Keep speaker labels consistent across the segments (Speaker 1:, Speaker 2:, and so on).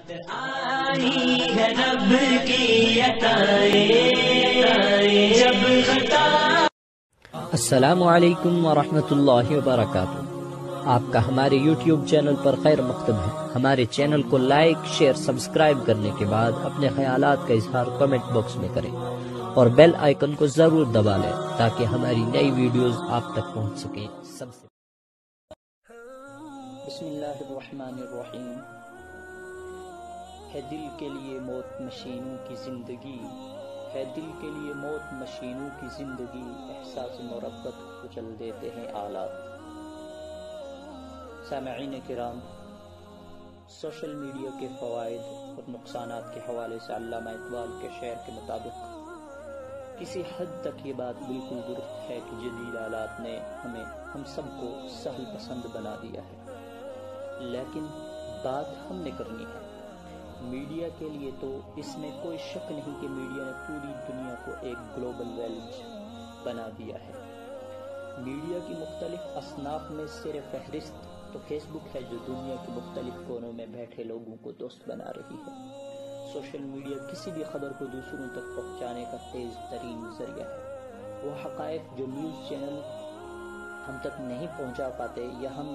Speaker 1: آئی ہے رب کی عطائیں جب خطا۔
Speaker 2: السلام علیکم ورحمۃ اللہ وبرکاتہ۔ آپ کا ہمارے یوٹیوب چینل پر خیر مقدم ہے۔ ہمارے چینل کو لائک، شیئر، سبسکرائب کرنے کے بعد اپنے خیالات کا اظہار کمنٹ باکس میں کریں اور بیل آئیکن کو ضرور دبا لیں تاکہ ہماری نئی ویڈیوز آپ تک پہنچ سکیں سب سے۔ بسم اللہ الرحمن الرحیم۔ ہے دل کے لیے موت مشینوں کی زندگی، ہے دل کے لیے موت مشینوں کی زندگی، احساس مربت کچل دیتے ہیں آلات۔ سامعین کرام، سوشل میڈیا کے فوائد اور نقصانات کے حوالے سے علامہ اقبال کے شعر کے مطابق کسی حد تک یہ بات بالکل درست ہے کہ جدید آلات نے ہم سب کو سہل پسند بنا دیا ہے، لیکن بات ہم نے کرنی ہے۔ میڈیا کے لیے تو اس میں کوئی شک نہیں کہ میڈیا نے پوری دنیا کو ایک گلوبل ویلج بنا دیا ہے۔ میڈیا کی مختلف اصناف میں سر فہرست تو فیس بک ہے جو دنیا کے مختلف کونوں میں بیٹھے لوگوں کو دوست بنا رہی ہے۔ سوشل میڈیا کسی بھی خبر کو دوسروں تک پہنچانے کا تیز ترین ذریعہ ہے۔ وہ حقائق جو نیوز چینل ہم تک نہیں پہنچا پاتے یا ہم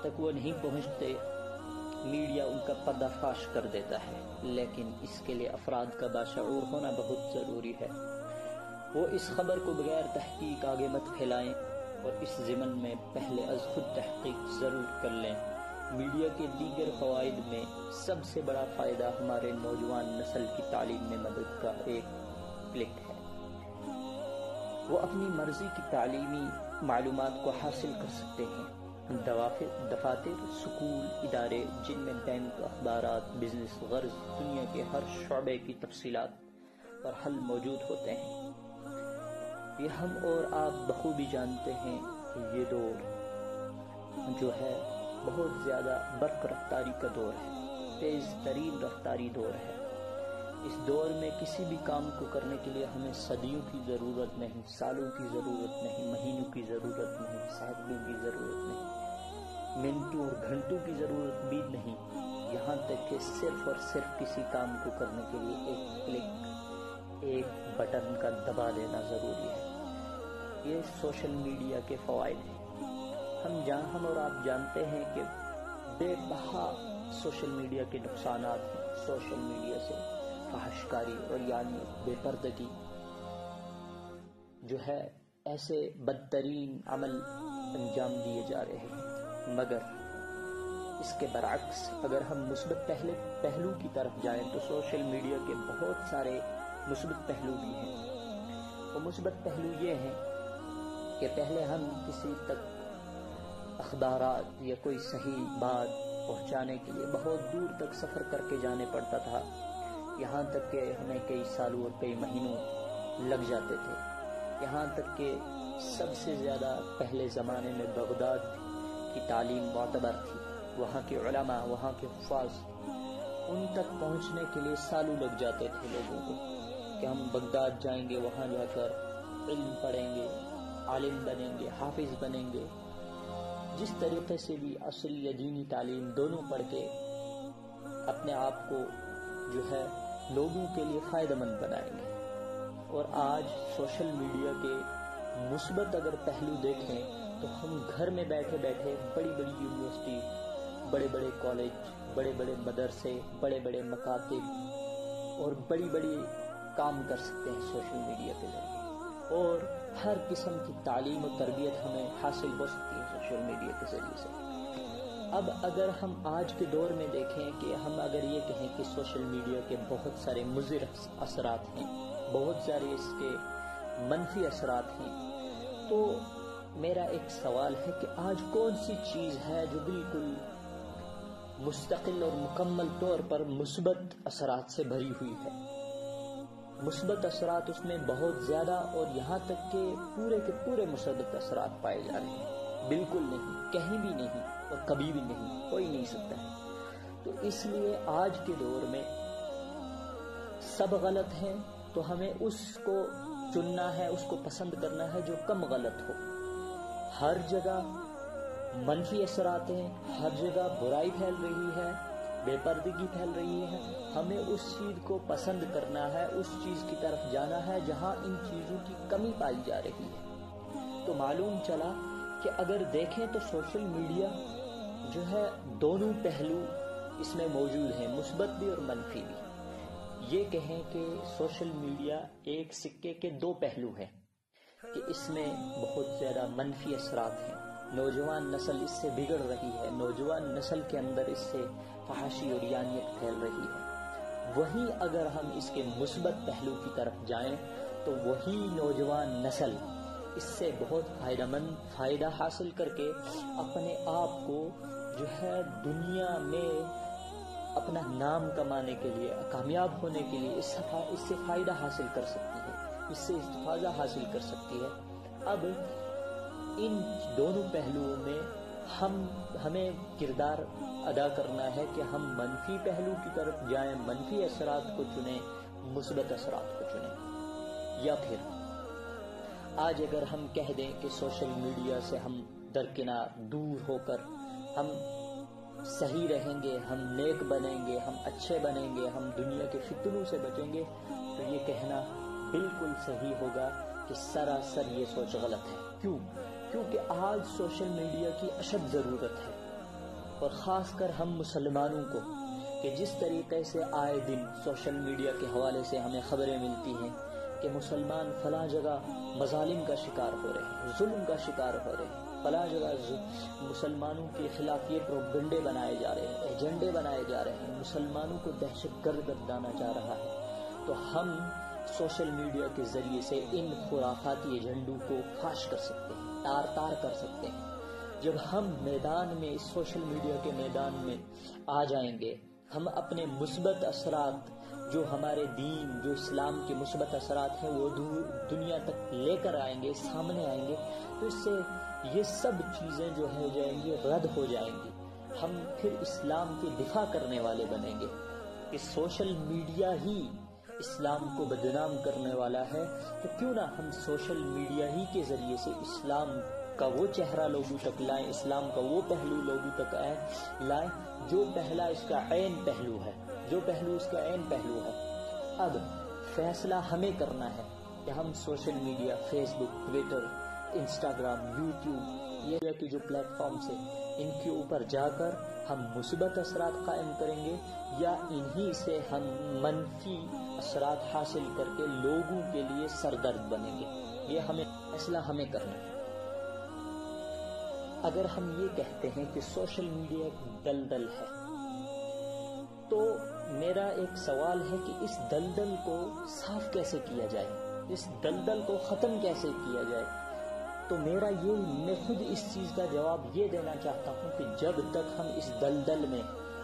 Speaker 2: تک وہ نہیں پہنچتے، میڈیا ان کا پردہ فاش کر دیتا ہے، لیکن اس کے لیے افراد کا باشعور ہونا بہت ضروری ہے۔ وہ اس خبر کو بغیر تحقیق آگے مت پھیلائیں اور اس ضمن میں پہلے از خود تحقیق ضرور کر لیں۔ میڈیا کے دیگر فوائد میں سب سے بڑا فائدہ ہمارے نوجوان نسل کی تعلیم میں مدد کا ایک کلک ہے۔ وہ اپنی مرضی کی تعلیمی معلومات کو حاصل کر سکتے ہیں۔ دفاتر، سکول، ادارے جن میں بینک، اخبارات، بزنس، غرض دنیا کے ہر شعبے کی تفصیلات اور حل موجود ہوتے ہیں۔ یہ ہم اور آپ بخوبی جانتے ہیں کہ یہ دور جو ہے بہت زیادہ برق رفتاری کا دور ہے، تیز ترین رفتاری دور ہے۔ اس دور میں کسی بھی کام کو کرنے کے لیے ہمیں صدیوں کی ضرورت نہیں، سالوں کی ضرورت نہیں، مہینوں کی ضرورت نہیں، ساتوں کی ضرورت نہیں، منٹوں اور گھنٹوں کی ضرورت بھی نہیں، یہاں تک کہ صرف اور صرف کسی کام کو کرنے کے لیے ایک کلک، ایک بٹن کا دبا دینا ضروری ہے۔ یہ سوشل میڈیا کے فوائد ہیں۔ ہم اور آپ جانتے ہیں کہ بے بہا سوشل میڈیا کے نقصانات ہیں۔ سوشل میڈیا سے فحش کاری اور یعنی بے پردگی جو ہے ایسے بدترین عمل انجام دیے جا رہے ہیں، مگر اس کے برعکس اگر ہم مثبت پہلو کی طرف جائیں تو سوشل میڈیا کے بہت سارے مثبت پہلو بھی ہیں۔ وہ مثبت پہلو یہ ہیں کہ پہلے ہم کسی تک اخبارات یا کوئی صحیح بات پہنچانے کے لیے بہت دور تک سفر کر کے جانے پڑتا تھا، یہاں تک کہ ہمیں کئی سالوں اور کئی مہینوں لگ جاتے تھے۔ یہاں تک کہ سب سے زیادہ پہلے زمانے میں بغداد کی تعلیم معتبر تھی، وہاں کے علماء، وہاں کے حفاظ، ان تک پہنچنے کے لیے سالوں لگ جاتے تھے لوگوں کو کہ ہم بغداد جائیں گے، وہاں جا کر علم پڑھیں گے، عالم بنیں گے، حافظ بنیں گے۔ جس طریقے سے بھی عصری یا دینی تعلیم دونوں پڑھ کے اپنے آپ کو جو ہے لوگوں کے لیے فائدہ مند بنائیں گے۔ اور آج سوشل میڈیا کے مثبت اگر پہلو دیکھیں تو ہم گھر میں بیٹھے بیٹھے بڑی بڑی یونیورسٹی، بڑے بڑے کالج، بڑے بڑے مدرسے، بڑے بڑے مکاتب اور بڑی بڑی کام کر سکتے ہیں سوشل میڈیا کے ذریعے، اور ہر قسم کی تعلیم و تربیت ہمیں حاصل ہو سکتی ہے سوشل میڈیا کے ذریعے سے۔ اب اگر ہم آج کے دور میں دیکھیں کہ ہم اگر یہ کہیں کہ سوشل میڈیا کے بہت سارے مضر اثرات ہیں، بہت سارے اس کے منفی اثرات ہیں، تو میرا ایک سوال ہے کہ آج کون سی چیز ہے جو بالکل مستقل اور مکمل طور پر مثبت اثرات سے بھری ہوئی ہے؟ مثبت اثرات اس میں بہت زیادہ اور یہاں تک کہ پورے کے پورے مثبت اثرات پائے جا رہے ہیں؟ بالکل نہیں، کہیں بھی نہیں اور کبھی بھی نہیں، کوئی نہیں سکتا ہے۔ تو اس لیے آج کے دور میں سب غلط ہیں، تو ہمیں اس کو چننا ہے، اس کو پسند کرنا ہے جو کم غلط ہو۔ ہر جگہ منفی اثرات ہیں، ہر جگہ برائی پھیل رہی ہے، بے پردگی پھیل رہی ہے. ہمیں اس چیز کو پسند کرنا ہے، اس چیز کی طرف جانا ہے جہاں ان چیزوں کی کمی پائی جا رہی ہے. تو معلوم چلا کہ اگر دیکھیں تو سوشل میڈیا جو ہے دونوں پہلو اس میں موجود ہیں، مثبت بھی اور منفی بھی. یہ کہیں کہ سوشل میڈیا ایک سکے کے دو پہلو ہیں کہ اس میں بہت زیادہ منفی اثرات ہیں. نوجوان نسل اس سے بگڑ رہی ہے، نوجوان نسل کے اندر اس سے فحاشی اور یانیت پھیل رہی ہے. وہیں اگر ہم اس کے مثبت پہلو کی طرف جائیں تو وہی نوجوان نسل اس سے بہت فائدہ حاصل کر کے اپنے آپ کو جو ہے دنیا میں اپنا نام کمانے کے لیے، کامیاب ہونے کے لیے اس سے فائدہ حاصل کر سکتی ہے، اس سے استفادہ حاصل کر سکتی ہے. اب ان دونوں پہلوؤں میں ہمیں کردار ادا کرنا ہے کہ ہم منفی پہلو کی طرف جائیں، منفی اثرات کو چنیں، مثبت اثرات کو چنیں. یا پھر آج اگر ہم کہہ دیں کہ سوشل میڈیا سے ہم درکنار دور ہو کر ہم صحیح رہیں گے، ہم نیک بنیں گے، ہم اچھے بنیں گے، ہم دنیا کے فتنوں سے بچیں گے، تو یہ کہنا بالکل صحیح ہوگا کہ سراسر یہ سوچ غلط ہے. کیونکہ آج سوشل میڈیا کی اشد ضرورت ہے، اور خاص کر ہم مسلمانوں کو، کہ جس طریقے سے آئے دن سوشل میڈیا کے حوالے سے ہمیں خبریں ملتی ہیں کہ مسلمان فلاں جگہ مظالم کا شکار ہو رہے ہیں، ظلم کا شکار ہو رہے ہیں، فلاں جگہ مسلمانوں کے خلاف یہ پروپیگنڈے بنائے جا رہے ہیں، ایجنڈے بنائے جا رہے ہیں، مسلمانوں کو دہشت گرد گردانا جا رہا ہے. تو ہم سوشل میڈیا کے ذریعے سے ان خرافاتی ایجنڈوں کو فاش کر سکتے ہیں، تار کر سکتے ہیں. جب ہم میدان میں، اس سوشل میڈیا کے میدان میں آ جائیں گے، ہم اپنے مثبت اثرات جو ہمارے دین، جو اسلام کے مثبت اثرات ہیں وہ دنیا تک لے کر آئیں گے، سامنے آئیں گے، تو اس سے یہ سب چیزیں جو ہو جائیں گی، رد ہو جائیں گی. ہم پھر اسلام کی دفاع کرنے والے بنیں گے کہ سوشل میڈیا ہی اسلام کو بدنام کرنے والا ہے، تو کیوں نہ ہم سوشل میڈیا ہی کے ذریعے سے اسلام کا وہ چہرہ لوگوں تک لائیں، اسلام کا وہ پہلو لوگوں تک لائیں جو پہلا اس کا عین پہلو ہے، جو پہلو اس کا عین پہلو ہے. اب فیصلہ ہمیں کرنا ہے کہ ہم سوشل میڈیا، فیس بک، ٹویٹر، انسٹاگرام، یوٹیوب، یہ کی جو پلیٹ فارمز ہیں، ان کے اوپر جا کر ہم مثبت اثرات قائم کریں گے یا انہی سے ہم منفی اثرات حاصل کر کے لوگوں کے لیے سردرد بنیں گے. یہ فیصلہ ہمیں کرنا ہے. اگر ہم یہ کہتے ہیں کہ سوشل میڈیا ایک دلدل ہے، تو میرا ایک سوال ہے کہ اس دلدل کو صاف کیسے کیا جائے، اس دلدل کو ختم کیسے کیا جائے. تو میں خود اس چیز کا جواب یہ دینا چاہتا ہوں کہ جب تک ہم اس دلدل میں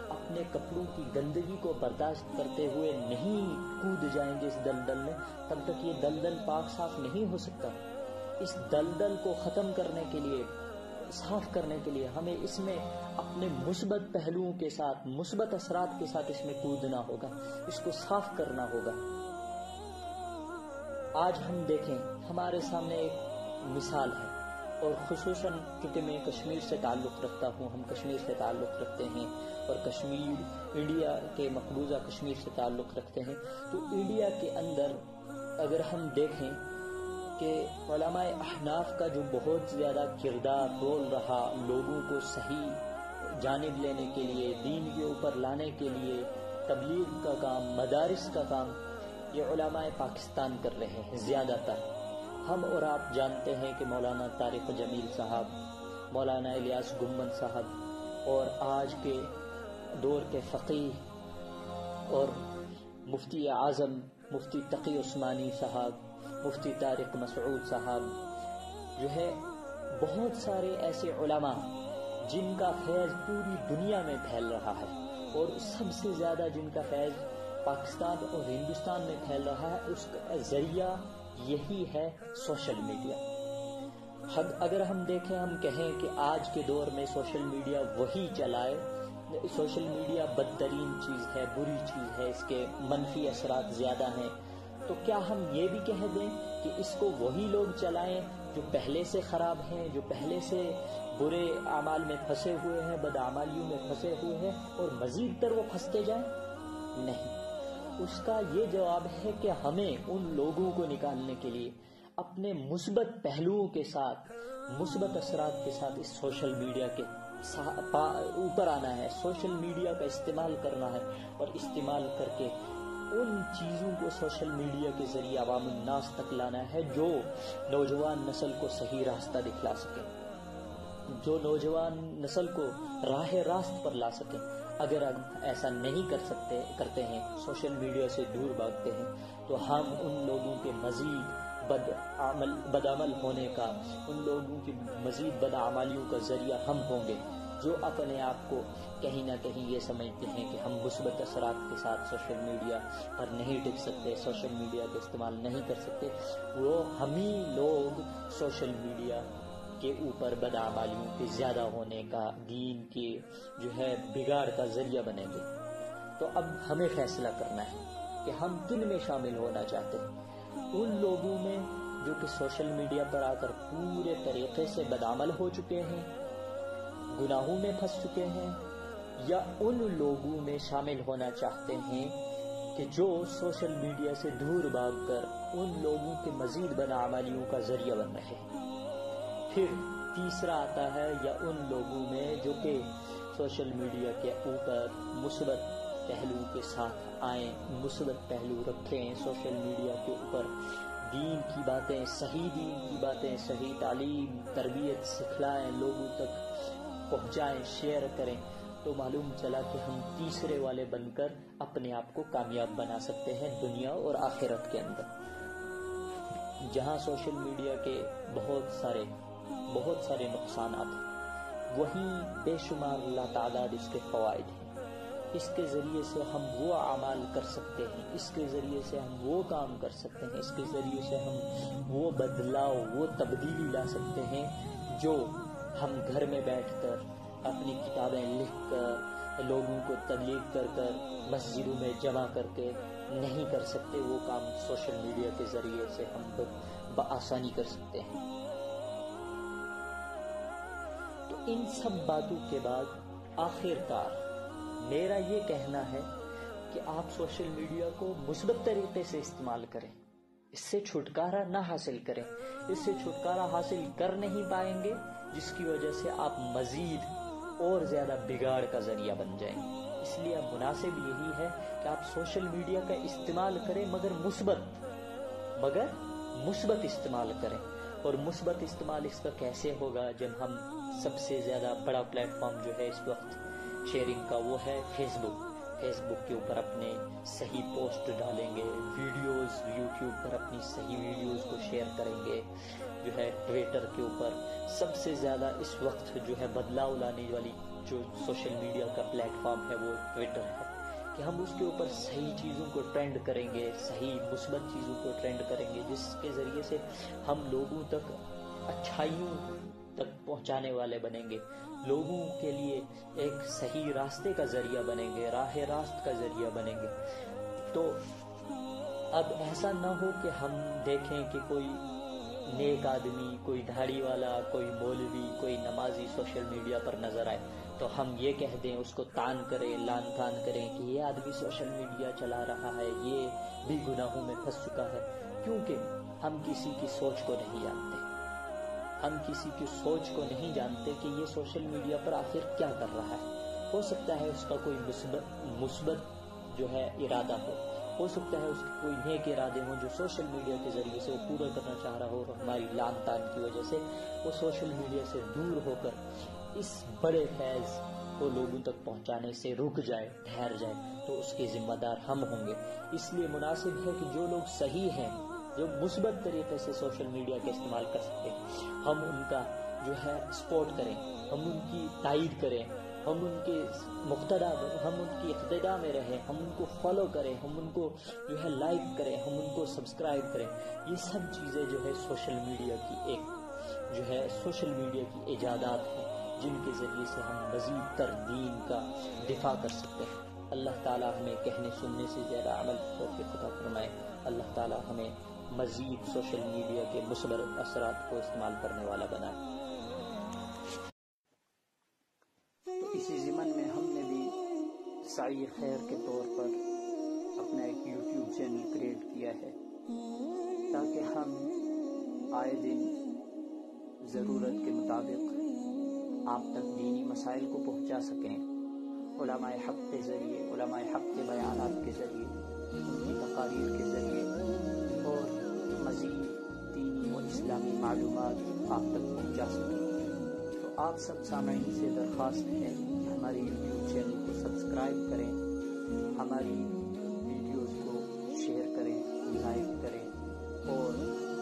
Speaker 2: اپنے کپڑوں کی گندگی کو برداشت کرتے ہوئے نہیں کود جائیں گے اس دلدل میں، تب تک یہ دلدل پاک صاف نہیں ہو سکتا. اس دلدل کو ختم کرنے کے لیے، صاف کرنے کے لیے ہمیں اس میں اپنے مثبت پہلوؤں کے ساتھ، مثبت اثرات کے ساتھ اس میں کودنا ہوگا، اس کو صاف کرنا ہوگا. آج ہم دیکھیں، ہمارے سامنے ایک مثال ہے، اور خصوصاً کیونکہ میں کشمیر سے تعلق رکھتا ہوں، ہم کشمیر سے تعلق رکھتے ہیں اور کشمیر انڈیا کے مقبوضہ کشمیر سے تعلق رکھتے ہیں. تو انڈیا کے اندر اگر ہم دیکھیں کہ علماء احناف کا جو بہت زیادہ کردار رول رہا لوگوں کو صحیح جانب لینے کے لیے، دین کے اوپر لانے کے لیے، تبلیغ کا کام، مدارس کا کام، یہ علماء پاکستان کر رہے ہیں زیادہ تر. ہم اور آپ جانتے ہیں کہ مولانا طارق جمیل صاحب، مولانا الیاس گمن صاحب، اور آج کے دور کے فقیہ اور مفتی اعظم مفتی تقی عثمانی صاحب، مفتی طارق مسعود صاحب، جو ہے بہت سارے ایسے علماء جن کا فیض پوری دنیا میں پھیل رہا ہے، اور سب سے زیادہ جن کا فیض پاکستان اور ہندوستان میں پھیل رہا ہے، اس کا ذریعہ یہی ہے سوشل میڈیا. اگر ہم دیکھیں، ہم کہیں کہ آج کے دور میں سوشل میڈیا وہی چلائے، سوشل میڈیا بدترین چیز ہے، بری چیز ہے، اس کے منفی اثرات زیادہ ہیں، تو کیا ہم یہ بھی کہہ دیں کہ اس کو وہی لوگ چلائیں جو پہلے سے خراب ہیں، جو پہلے سے برے اعمال میں پھنسے ہوئے ہیں، بدعمالیوں میں پھنسے ہوئے ہیں، اور مزید تر وہ پھنستے جائیں؟ نہیں. اس کا یہ جواب ہے کہ ہمیں ان لوگوں کو نکالنے کے لیے اپنے مثبت پہلوؤں کے ساتھ، مثبت اثرات کے ساتھ اس سوشل میڈیا کے اوپر آنا ہے، سوشل میڈیا کا استعمال کرنا ہے، اور استعمال کر کے ان چیزوں کو سوشل میڈیا کے ذریعے عوام الناس تک لانا ہے جو نوجوان نسل کو صحیح راستہ دکھلا سکے، جو نوجوان نسل کو راہ راست پر لا سکے. اگر ہم ایسا نہیں کرتے ہیں، سوشل میڈیا سے دور بھاگتے ہیں، تو ہم ان لوگوں کے مزید بدعمل ہونے کا، ان لوگوں کی مزید بدعمالیوں کا ذریعہ ہم ہوں گے جو اپنے آپ کو کہیں نہ کہیں یہ سمجھتے ہیں کہ ہم مثبت اثرات کے ساتھ سوشل میڈیا پر نہیں ٹک سکتے، سوشل میڈیا کا استعمال نہیں کر سکتے. وہ ہم ہی لوگ سوشل میڈیا کے اوپر بدعمالیوں کے زیادہ ہونے کا، دین کے جو ہے بگاڑ کا ذریعہ بنیں گے. تو اب ہمیں فیصلہ کرنا ہے کہ ہم کن میں شامل ہونا چاہتے ہیں، ان لوگوں میں جو کہ سوشل میڈیا پر آ کر پورے طریقے سے بدعمل ہو چکے ہیں، گناہوں میں پھنس چکے ہیں، یا ان لوگوں میں شامل ہونا چاہتے ہیں کہ جو سوشل میڈیا سے دور بھاگ کر ان لوگوں کے مزید بدعمالیوں کا ذریعہ بن رہے ہیں. پھر تیسرا آتا ہے یا ان لوگوں میں جو کہ سوشل میڈیا کے اوپر مثبت پہلو کے ساتھ آئیں، مثبت پہلو رکھیں، سوشل میڈیا کے اوپر دین کی باتیں، صحیح دین کی باتیں، صحیح تعلیم، تربیت سکھلائیں، لوگوں تک پہنچائیں، شیئر کریں. تو معلوم چلا کہ ہم تیسرے والے بن کر اپنے آپ کو کامیاب بنا سکتے ہیں دنیا اور آخرت کے اندر. جہاں سوشل میڈیا کے بہت سارے نقصانات ہیں، وہیں بے شمار لاتعداد اس کے فوائد ہیں. اس کے ذریعے سے ہم وہ اعمال کر سکتے ہیں، اس کے ذریعے سے ہم وہ کام کر سکتے ہیں، اس کے ذریعے سے ہم وہ بدلاؤ، وہ تبدیلی لا سکتے ہیں جو ہم گھر میں بیٹھ کر اپنی کتابیں لکھ کر، لوگوں کو تبلیغ کر کر، مسجدوں میں جمع کر کے نہیں کر سکتے. وہ کام سوشل میڈیا کے ذریعے سے ہم بآسانی کر سکتے ہیں. تو ان سب باتوں کے بعد آخر کار میرا یہ کہنا ہے کہ آپ سوشل میڈیا کو مثبت طریقے سے استعمال کریں، اس سے چھٹکارا نہ حاصل کریں. اس سے چھٹکارا حاصل کر نہیں پائیں گے، جس کی وجہ سے آپ مزید اور زیادہ بگاڑ کا ذریعہ بن جائیں گے. اس لیے اب مناسب یہی ہے کہ آپ سوشل میڈیا کا استعمال کریں، مگر مثبت استعمال کریں. اور مثبت استعمال اس کا کیسے ہوگا؟ جب ہم سب سے زیادہ بڑا پلیٹ فارم جو ہے اس وقت شیئرنگ کا وہ ہے فیس بک کے اوپر اپنے صحیح پوسٹ ڈالیں گے، ویڈیوز یوٹیوب پر اپنی صحیح ویڈیوز کو شیئر کریں گے. جو ہے ٹویٹر کے اوپر سب سے زیادہ اس وقت جو ہے بدلاؤ لانے والی جو سوشل میڈیا کا پلیٹ فارم ہے وہ ٹویٹر ہے، کہ ہم اس کے اوپر صحیح چیزوں کو ٹرینڈ کریں گے، صحیح مثبت چیزوں کو ٹرینڈ کریں گے، جس کے ذریعے سے ہم لوگوں تک اچھائیوں تک پہنچانے والے بنیں گے، لوگوں کے لیے ایک صحیح راستے کا ذریعہ بنیں گے، راہ راست کا ذریعہ بنیں گے. تو اب ایسا نہ ہو کہ ہم دیکھیں کہ کوئی نیک آدمی، کوئی دھاڑی والا، کوئی مولوی، کوئی نمازی سوشل میڈیا پر نظر آئے تو ہم یہ کہہ دیں، اس کو تان کریں، لان تان کریں کہ یہ آدمی سوشل میڈیا چلا رہا ہے، یہ بھی گناہوں میں پھنس چکا ہے. کیونکہ ہم کسی کی سوچ کو نہیں جانتے، ہم کسی کی سوچ کو نہیں جانتے کہ یہ سوشل میڈیا پر آخر کیا کر رہا ہے. ہو سکتا ہے اس کا کوئی مثبت جو ہے ارادہ ہو سکتا ہے اس کے کوئی نیک ارادے ہوں جو سوشل میڈیا کے ذریعے سے وہ پورا کرنا چاہ رہا ہو، اور ہماری لان تان کی وجہ سے وہ سوشل میڈیا سے دور ہو کر اس بڑے فیض کو لوگوں تک پہنچانے سے رک جائے، ٹھہر جائے، تو اس کے ذمہ دار ہم ہوں گے. اس لیے مناسب ہے کہ جو لوگ صحیح ہیں، جو مثبت طریقے سے سوشل میڈیا کا استعمال کر سکتے ہیں، ہم ان کا جو ہے سپورٹ کریں، ہم ان کی تائید کریں، ہم ان کے ہم ان کی اقتداء میں رہیں، ہم ان کو فالو کریں، ہم ان کو جو ہے لائک کریں، ہم ان کو سبسکرائب کریں. یہ سب چیزیں جو ہے سوشل میڈیا کی ایجادات ہیں جن کے ذریعے سے ہم مزید تر دین کا دفاع کر سکتے ہیں. اللہ تعالی ہمیں کہنے سننے سے زیادہ عمل کی توفیق عطا فرمائے. اللہ تعالی ہمیں مزید سوشل میڈیا کے مثبت اثرات کو استعمال کرنے والا بنائے۔ تو اسی ضمن میں ہم نے بھی سعی خیر کے طور پر اپنا ایک یوٹیوب چینل کریٹ کیا ہے تاکہ ہم آئے دن ضرورت کے مطابق آپ تک دینی مسائل کو پہنچا سکیں، علماء حق کے ذریعے، علماء حق کے بیانات کے ذریعے، ان کی تقاریر کے ذریعے، اور مزید دینی و اسلامی معلومات آپ تک پہنچا سکیں۔ تو آپ سب سامعین سے درخواست ہے کہ ہمارے یوٹیوب چینل کو سبسکرائب کریں، ہماری ویڈیوز کو شیئر کریں، لائک کریں، اور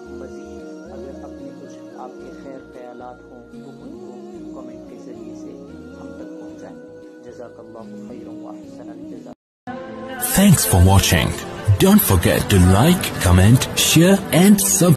Speaker 2: مزید اگر اپنے کچھ آپ کے خیر خیالات ہوں تو ان کو کمنٹ کے ذریعے سے ہم تک پہنچائیں۔ جزاک اللہ خیرا واحسن الجزاء۔
Speaker 3: Thanks for watching. Don't forget to like, comment, share and subscribe.